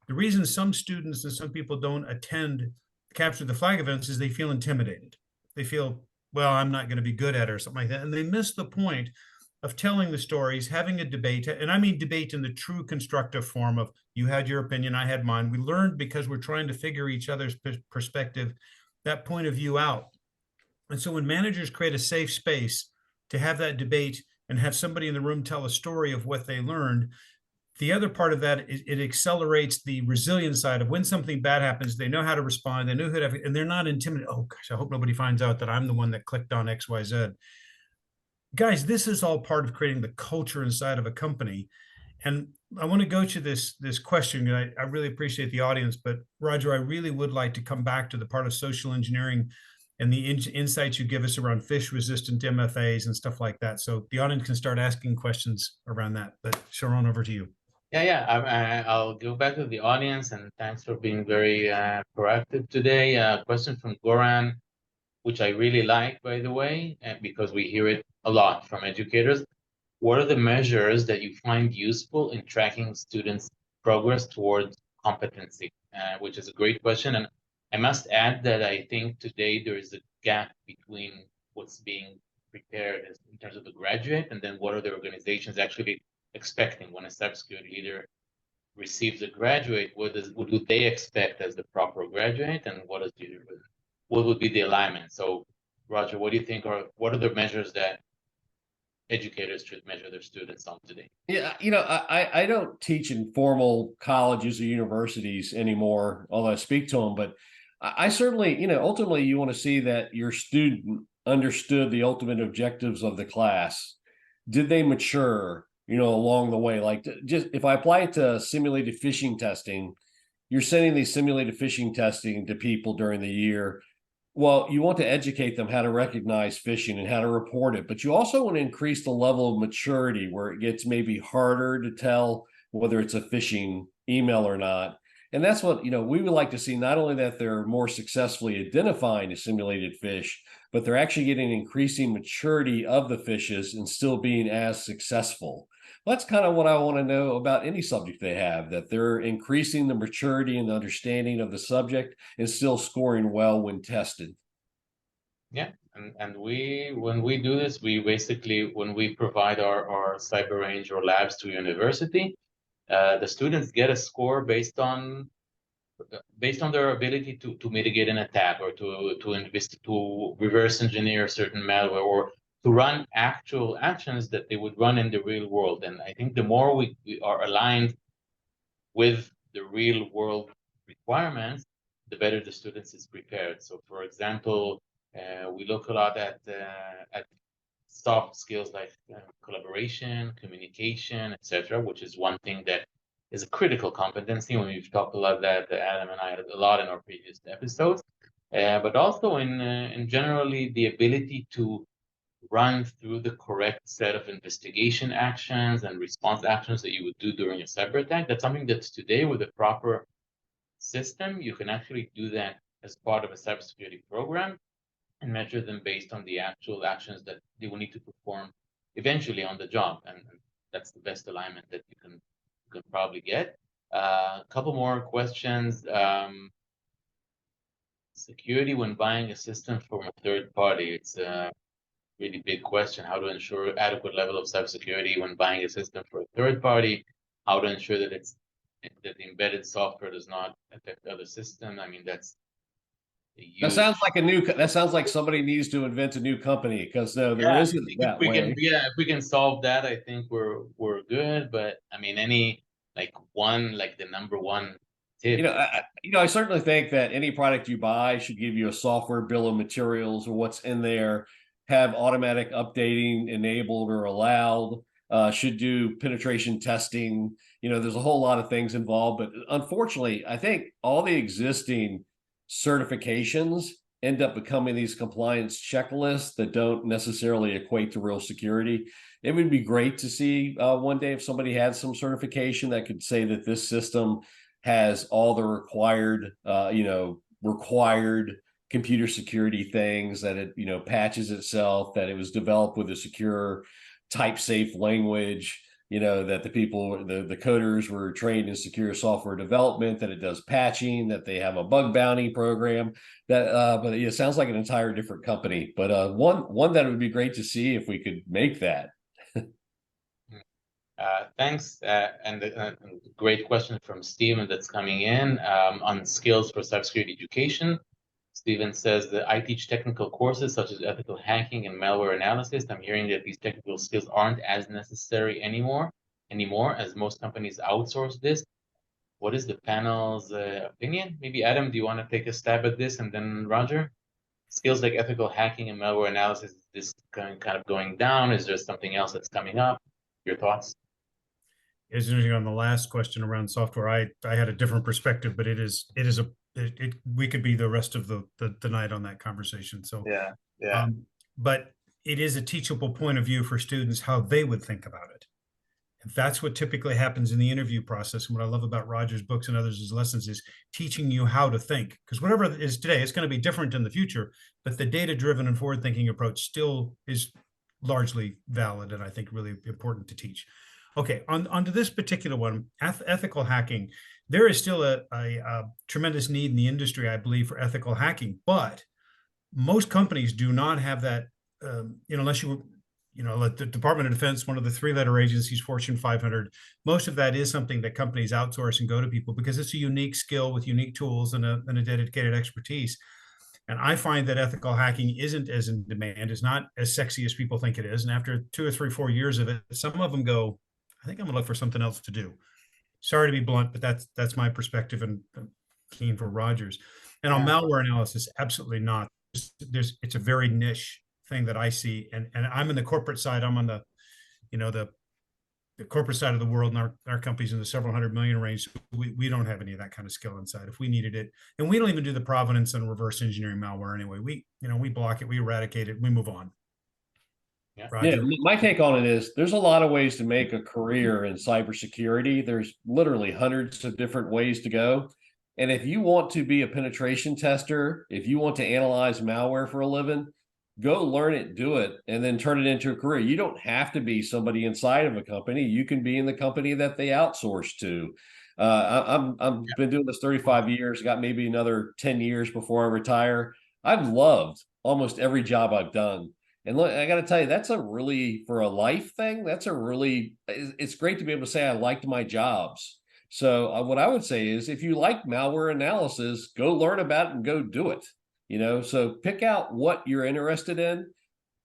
Speaker 2: The reason some students and some people don't attend capture the flag events is they feel intimidated. They feel, well, I'm not going to be good at it or something like that. And they miss the point of telling the stories, having a debate. And I mean debate in the true constructive form of you had your opinion, I had mine. We learned because we're trying to figure each other's perspective, that point of view out. And so when managers create a safe space to have that debate and have somebody in the room tell a story of what they learned, the other part of that is it accelerates the resilience side of when something bad happens, they know how to respond, they know who to, and they're not intimidated. Oh gosh, I hope nobody finds out that I'm the one that clicked on XYZ. Guys, this is all part of creating the culture inside of a company. And I want to go to this question, and I really appreciate the audience, but Roger, I really would like to come back to the part of social engineering and the insights you give us around phish resistant MFAs and stuff like that. So the audience can start asking questions around that. But Sharon, over to you.
Speaker 1: I'll go back to the audience, and thanks for being very proactive today. Question from Goran, which I really like, by the way, because we hear it a lot from educators. What are the measures that you find useful in tracking students' progress towards competency? Which is a great question. And I must add that I think today there is a gap between what's being prepared in terms of the graduate and then what are the organizations actually expecting when a cybersecurity leader receives a graduate. What do they expect as the proper graduate, and what would be the alignment? So, Roger, what do you think what are the measures that educators should measure their students on today?
Speaker 3: Yeah, I don't teach in formal colleges or universities anymore, although I speak to them, but I certainly, ultimately you want to see that your student understood the ultimate objectives of the class. Did they mature, along the way? Like just if I apply it to simulated phishing testing, you're sending these simulated phishing testing to people during the year. Well, you want to educate them how to recognize phishing and how to report it, but you also want to increase the level of maturity where it gets maybe harder to tell whether it's a phishing email or not. And that's what, we would like to see, not only that they're more successfully identifying a simulated phish, but they're actually getting increasing maturity of the phishes and still being as successful. That's kind of what I want to know about any subject they have, that they're increasing the maturity and the understanding of the subject and still scoring well when tested.
Speaker 1: Yeah, and when we do this, we basically, when we provide our cyber range or labs to university, the students get a score based on their ability to mitigate an attack or to reverse engineer certain malware or to run actual actions that they would run in the real world. And I think the more we are aligned with the real world requirements, the better the students is prepared. So, for example, we look a lot at soft skills like collaboration, communication, etc., which is one thing that is a critical competency. When we've talked a lot of that, Adam and I had a lot in our previous episodes. but also in generally the ability to run through the correct set of investigation actions and response actions that you would do during a cyber attack. That's something that's today with a proper system, you can actually do that as part of a cybersecurity program and measure them based on the actual actions that they will need to perform eventually on the job. And that's the best alignment that you can probably get. A couple more questions. Security when buying a system from a third party. It's a really big question. How to ensure adequate level of cybersecurity when buying a system for a third party. How to ensure that that the embedded software does not affect other systems. I mean, that's a
Speaker 3: That sounds
Speaker 1: huge.
Speaker 3: like that sounds like somebody needs to invent a new company, because no, there
Speaker 1: Yeah, I
Speaker 3: isn't
Speaker 1: think
Speaker 3: that way.
Speaker 1: if we can solve that, I think we're good. But I mean, any like the number one tip.
Speaker 3: I certainly think that any product you buy should give you a software bill of materials or what's in there, have automatic updating enabled or allowed, should do penetration testing. There's a whole lot of things involved, but unfortunately, I think all the existing certifications end up becoming these compliance checklists that don't necessarily equate to real security. It would be great to see one day if somebody had some certification that could say that this system has all the required computer security things, that it, patches itself, that it was developed with a secure type safe language, that the coders were trained in secure software development, that it does patching, that they have a bug bounty program. But it sounds like an entire different company. But one that would be great to see if we could make that.
Speaker 1: Thanks. And a great question from Steven that's coming in on skills for cybersecurity education. Steven says that I teach technical courses such as ethical hacking and malware analysis. I'm hearing that these technical skills aren't as necessary anymore, as most companies outsource this. What is the panel's opinion? Maybe Adam, do you want to take a stab at this, and then Roger? Skills like ethical hacking and malware analysis, is this kind of going down? Is there something else that's coming up? Your thoughts?
Speaker 2: Is interesting on the last question around software. I had a different perspective, but we could be the rest of the night on that conversation. So
Speaker 1: yeah.
Speaker 2: But it is a teachable point of view for students how they would think about it. And that's what typically happens in the interview process. And what I love about Roger's books and others' lessons is teaching you how to think. Because whatever it is today, it's going to be different in the future. But the data-driven and forward-thinking approach still is largely valid, and I think really important to teach. Okay, onto this particular one, ethical hacking. There is still a tremendous need in the industry, I believe, for ethical hacking, but most companies do not have that, unless like the Department of Defense, one of the three-letter agencies, Fortune 500, most of that is something that companies outsource and go to people because it's a unique skill with unique tools and a dedicated expertise. And I find that ethical hacking isn't as in demand, is not as sexy as people think it is. And after 2 or 3, 4 years of it, some of them go, I think I'm gonna look for something else to do. Sorry to be blunt, but that's my perspective, and keen for Rogers. And on malware analysis, absolutely not. It's a very niche thing that I see, and I'm in the corporate side. I'm on the corporate side of the world, and our company's in the several hundred million range. We don't have any of that kind of skill inside. If we needed it, and we don't even do the provenance and reverse engineering malware anyway. We block it, we eradicate it, we move on.
Speaker 3: Yeah, my take on it is there's a lot of ways to make a career in cybersecurity. There's literally hundreds of different ways to go. And if you want to be a penetration tester, if you want to analyze malware for a living, go learn it, do it, and then turn it into a career. You don't have to be somebody inside of a company. You can be in the company that they outsource to. I've been doing this 35 years, got maybe another 10 years before I retire. I've loved almost every job I've done. And look, I got to tell you, for a life thing, it's great to be able to say I liked my jobs. So what I would say is if you like malware analysis, go learn about it and go do it. So pick out what you're interested in,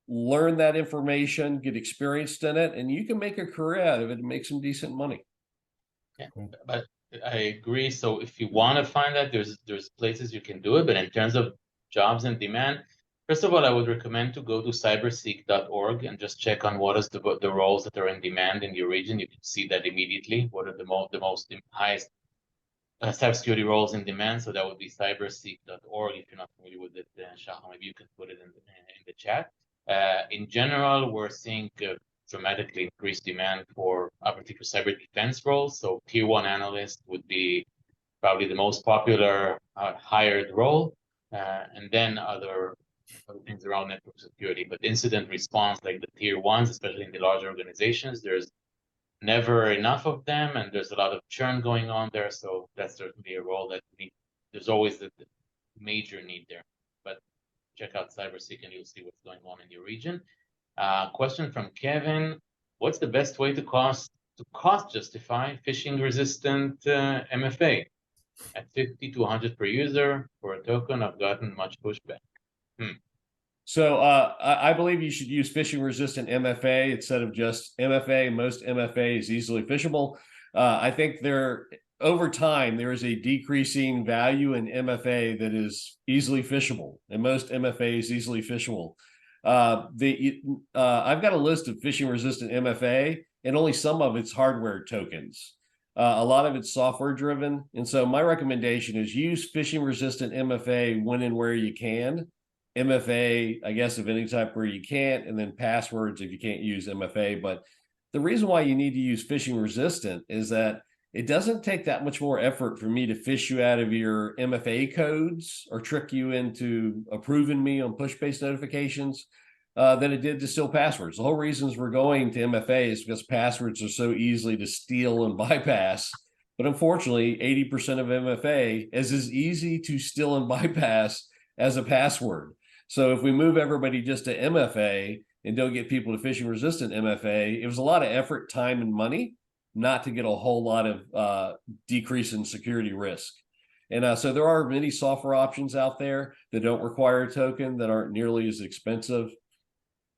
Speaker 3: learn that information, get experienced in it, and you can make a career out of it and make some decent money.
Speaker 1: Yeah, but I agree. So if you want to find that, there's places you can do it. But in terms of jobs in demand, first of all, I would recommend to go to cyberseek.org and just check on what is the roles that are in demand in your region. You can see that immediately. What are the most highest cybersecurity roles in demand. So that would be cyberseek.org. If you're not familiar with it, Shahar, maybe you can put it in the chat. In general, we're seeing dramatically increased demand for particular cyber defense roles. So tier one analyst would be probably the most popular hired role, and then other things around network security. But incident response, like the tier ones, especially in the larger organizations, there's never enough of them, and there's a lot of churn going on there. So that's certainly a role that there's always the major need there. But check out CyberSeek and you'll see what's going on in your region. Question from Kevin: what's the best way to cost justify phishing resistant MFA? At 50 to 100 per user for a token, I've gotten much pushback.
Speaker 3: So I believe you should use phishing resistant MFA instead of just MFA. Most MFA is easily phishable. I think over time, there is a decreasing value in MFA that is easily phishable, and most MFA is easily phishable. I've got a list of phishing resistant MFA, and only some of it's hardware tokens. A lot of it's software driven. And so my recommendation is use phishing resistant MFA when and where you can. MFA, I guess, of any type where you can't, and then passwords if you can't use MFA. But the reason why you need to use phishing resistant is that it doesn't take that much more effort for me to fish you out of your MFA codes or trick you into approving me on push-based notifications than it did to steal passwords. The whole reasons we're going to MFA is because passwords are so easily to steal and bypass. But unfortunately, 80% of MFA is as easy to steal and bypass as a password. So if we move everybody just to MFA and don't get people to phishing resistant MFA, it was a lot of effort, time, and money not to get a whole lot of decrease in security risk. And so there are many software options out there that don't require a token that aren't nearly as expensive.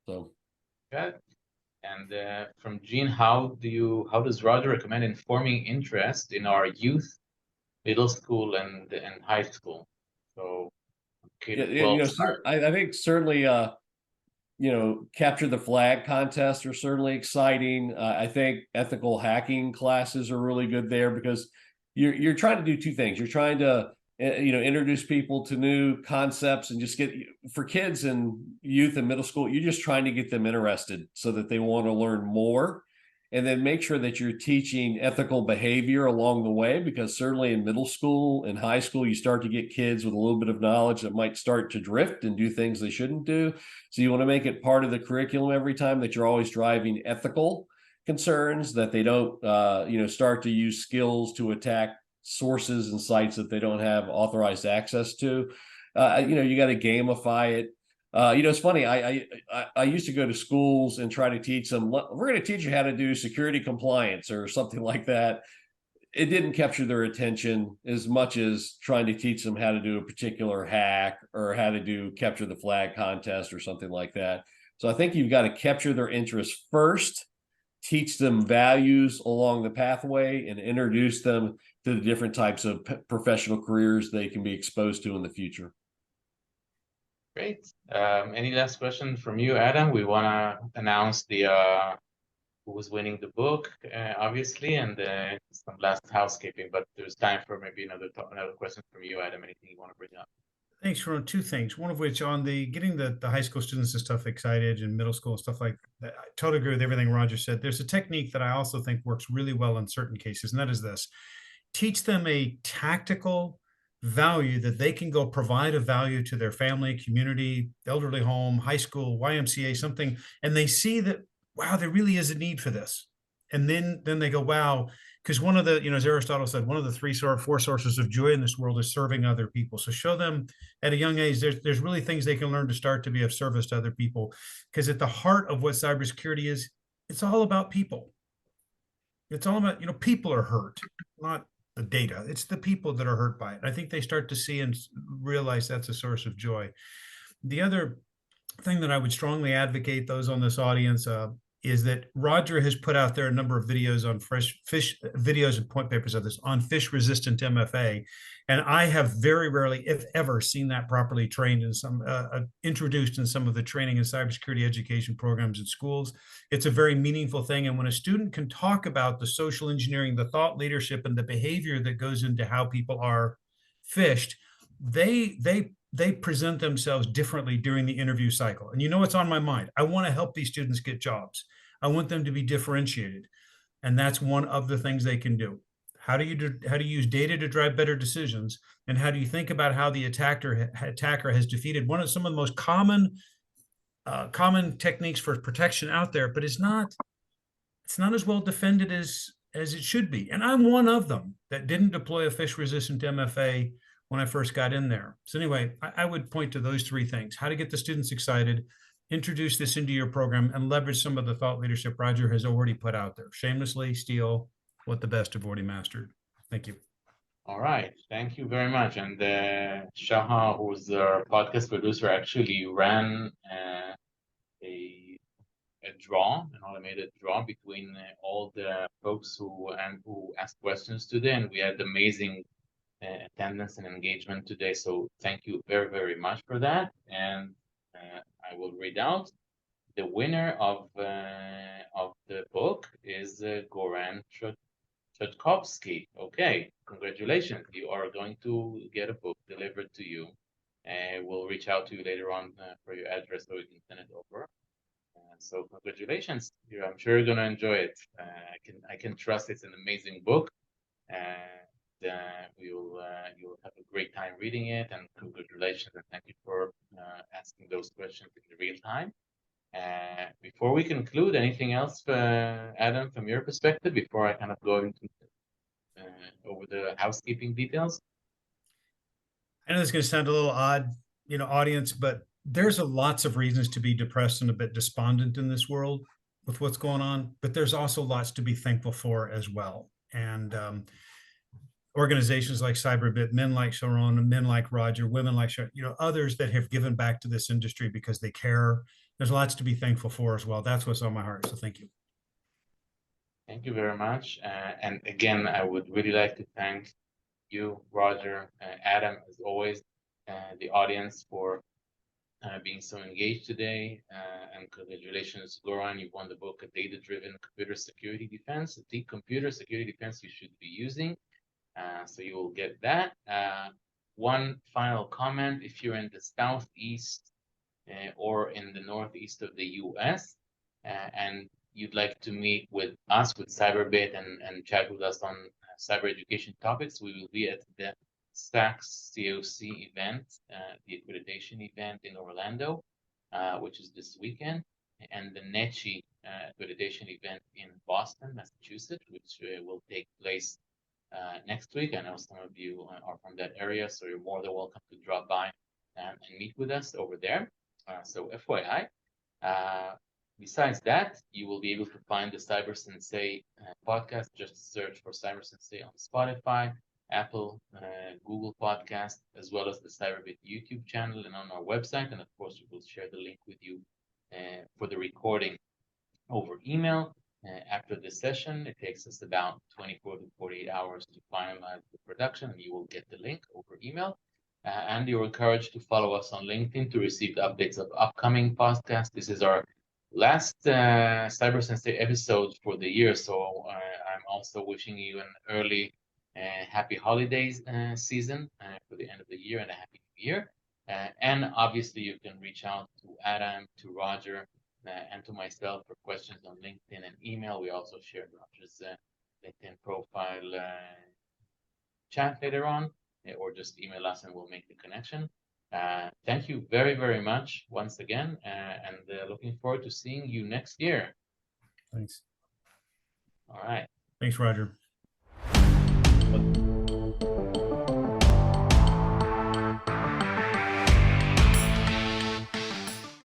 Speaker 3: So,
Speaker 1: okay. And from Gene, how does Roger recommend informing interest in our youth, middle school, and high school? So,
Speaker 3: I think certainly, capture the flag contests are certainly exciting. I think ethical hacking classes are really good there because you're trying to do two things. You're trying to introduce people to new concepts and just for kids and youth and middle school, you're just trying to get them interested so that they want to learn more. And then make sure that you're teaching ethical behavior along the way, because certainly in middle school and high school, you start to get kids with a little bit of knowledge that might start to drift and do things they shouldn't do. So you want to make it part of the curriculum every time, that you're always driving ethical concerns, that they don't, start to use skills to attack sources and sites that they don't have authorized access to. You got to gamify it. It's funny. I used to go to schools and try to teach them, we're going to teach you how to do security compliance or something like that. It didn't capture their attention as much as trying to teach them how to do a particular hack or how to capture the flag contest or something like that. So I think you've got to capture their interest first, teach them values along the pathway, and introduce them to the different types of professional careers they can be exposed to in the future.
Speaker 1: Great. Any last question from you, Adam? We want to announce who was winning the book, obviously, and some last housekeeping. But there's time for maybe another question from you, Adam. Anything you want to bring up?
Speaker 2: Thanks, Sharon. Two things. One of which on getting the high school students and stuff excited, and middle school and stuff like that. I totally agree with everything Roger said. There's a technique that I also think works really well in certain cases, and that is this: teach them a tactical value that they can go provide a value to their family, community, elderly home, high school, YMCA, something, and they see that, wow, there really is a need for this. And then they go, wow, because one of the, as Aristotle said, one of the four sources of joy in this world is serving other people. So show them at a young age, there's really things they can learn to start to be of service to other people. Because at the heart of what cybersecurity is, it's all about people. It's all about, people are hurt, not the data. It's the people that are hurt by it. I think they start to see and realize that's a source of joy. The other thing that I would strongly advocate those on this audience, is that Roger has put out there a number of videos on fish videos and point papers of this on fish resistant MFA. And I have very rarely, if ever, seen that properly trained in some introduced in some of the training and cybersecurity education programs in schools. It's a very meaningful thing. And when a student can talk about the social engineering, the thought leadership, and the behavior that goes into how people are phished, they present themselves differently during the interview cycle. And you know what's on my mind? I want to help these students get jobs. I want them to be differentiated. And that's one of the things they can do. How do you use data to drive better decisions? And how do you think about how the attacker has defeated some of the most common techniques for protection out there, but it's not as well defended as it should be. And I'm one of them that didn't deploy a fish resistant MFA when I first got in there. So anyway, I would point to those three things: how to get the students excited, introduce this into your program, and leverage some of the thought leadership Roger has already put out there. Shamelessly steal what the best have already mastered. Thank you.
Speaker 1: All right, thank you very much. And Shaha, who's our podcast producer, actually ran a draw, an automated draw between all the folks who asked questions today, and we had amazing attendance and engagement today. So thank you very, very much for that. And I will read out the winner of the book is Goran Chodkovsky. Okay, congratulations! You are going to get a book delivered to you. We'll reach out to you later on for your address so we can send it over. So congratulations! I'm sure you're going to enjoy it. I can trust it's an amazing book. You'll have a great time reading it, and congratulations, and thank you for asking those questions in real time. Before we conclude, anything else, Adam, from your perspective, before I kind of go into over the housekeeping details?
Speaker 2: I know this is going to sound a little odd, audience, but there's lots of reasons to be depressed and a bit despondent in this world with what's going on, but there's also lots to be thankful for as well. And organizations like Cyberbit, men like Sharon, men like Roger, women like Sharon, others that have given back to this industry because they care. There's lots to be thankful for as well. That's what's on my heart. So thank you.
Speaker 1: Thank you very much. And again, I would really like to thank you, Roger, Adam, as always, the audience for being so engaged today. And congratulations, Goran, you won the book, A Data-Driven Computer Security Defense, the computer security defense you should be using. So you will get that. One final comment: if you're in the Southeast or in the Northeast of the US and you'd like to meet with us, with Cyberbit, and chat with us on cyber education topics, we will be at the SACS COC event, the accreditation event in Orlando, which is this weekend, and the NECHI accreditation event in Boston, Massachusetts, which will take place next week. I know some of you are from that area, so you're more than welcome to drop by and meet with us over there. So FYI. Besides that, you will be able to find the Cyber Sensei podcast. Just search for Cyber Sensei on Spotify, Apple, Google Podcast, as well as the Cyberbit YouTube channel and on our website. And of course, we will share the link with you for the recording over email. After this session, it takes us about 24 to 48 hours to finalize the production, and you will get the link over email. And you're encouraged to follow us on LinkedIn to receive the updates of upcoming podcasts. This is our last Cyber Sensei episode for the year, so I'm also wishing you an early happy holidays season for the end of the year, and a happy new year. And obviously, you can reach out to Adam, to Roger, and to myself for questions on LinkedIn and email. We also shared Roger's LinkedIn profile chat later on, or just email us and we'll make the connection. Thank you very, very much once again, and looking forward to seeing you next year.
Speaker 2: Thanks.
Speaker 1: All right.
Speaker 2: Thanks, Roger.